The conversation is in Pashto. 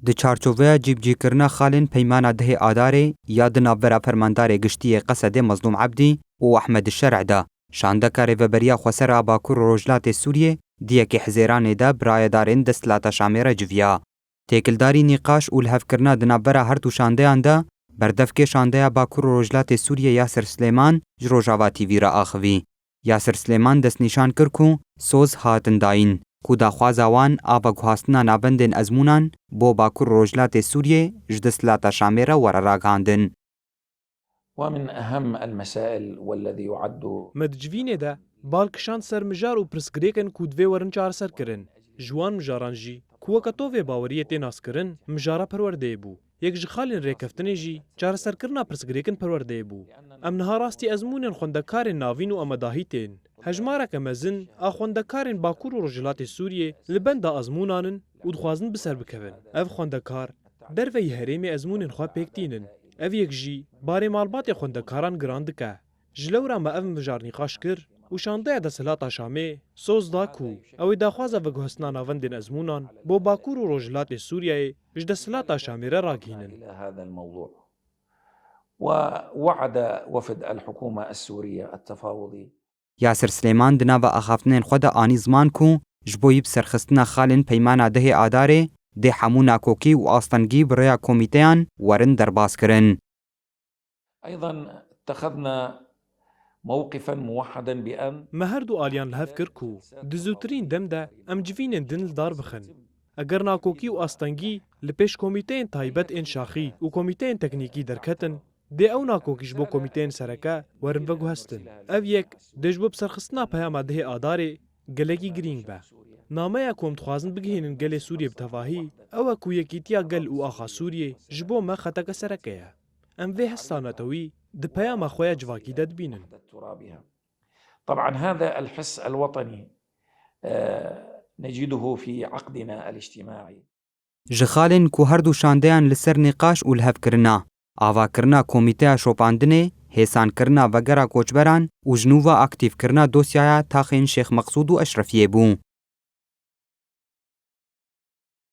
د چارچوبه جیبجیکرنا خالن پیمانا ده آداره یا د نابرا فرماندار گشتی قصد مظلوم عبدی و احمد الشرع دا شاندکار وبریا خسر باکور روجلات سوریه دیه که حزیران دا برایدارین دستلاتا شامره جویا تکلداری نقاش و الهف کرنا د نابرا هر تو شانده انده بردف که شانده باکور روجلات سوریه یاسر سلیمان جروجاوا تیوی را آخوی یاسر سلیمان دست نشان کرکو سوز هاتن داین کو داخوازا وان آبا گوهاستنا نابندن ازمونان بو باکور روجلات سوریه جدسلاتا شامره ورراغاندن. ومن أهم المسائل والذي يعد مدجوینه ده بالکشان سرمجار و پرسگریکن کودوی ورن چار سر کرن جوان مجاران جی کوکتووی باوریت ناس کرن مجارا پرورده بو یک جخالین ریکفتنه جی چار سر کرنا پرسگریکن پرورده بو ام نها راستی ازمونن خوندکارن ناوین و امداهیتین هجمارک مزن آخوندکارن باکور و رجلات سوریه لبند ازمونانن و دخوازن بسر بکون اف خوندکار دروی هریم ازمونن خواه پیکتینن اف یک جی باری مالبات خوندکاران گراندکه جلورا ما اف مجار نقاش کر و شانده دا سلاتا شامه سوز داکو او داخوازا و گوهستان آوندن ازمونان بو باکور و رجلات سوریه جد سلاتا شامه را راگینن ووعد وفد الحكومة السورية التفاوضي یاسر سلیمان دناوا اخافتنین خود آنی زمان کو جبوی بسرخستنا خالن پیمانا ده آداره ده حمونا کوکی و آستنگی برای کومیتیان ورن درباس کرن. أيضا اتخذنا موقفا موحدا بأن ما هر دو آلیان لحف کر کو دزوترین دم ده ام جوینن دن دار بخن اگر ناکوکی و آستنگی لپیش کومیتین تایبت انشاخی و کومیتین تکنیکی درکتن ده او ناکوکیش بو کومیتین سرکه ورن وگو هستن او یک دجبو بسرخستنا پیاما ده آداره گلگی گرینگ با نامه اکوم تخوازن بگهینن گل سوریه بتفاهی او اکو یکیتیا گل و آخا سوریه جبو ما خطاک سرکه ام وی هستانتوی ده پیاما خویا جواکی داد بینن. طبعا هذا الحس الوطني نجده في عقدنا الاجتماعي. جخالن کو هر دو شاندهان لسر نقاش و الهف کرنا آوا کرنا کومیته شوپاندنه هیسان کرنا وگرا کوچبران و جنوبا اکتیف کرنا دوسیایا تاخین شیخ مقصود و اشرفیه بو.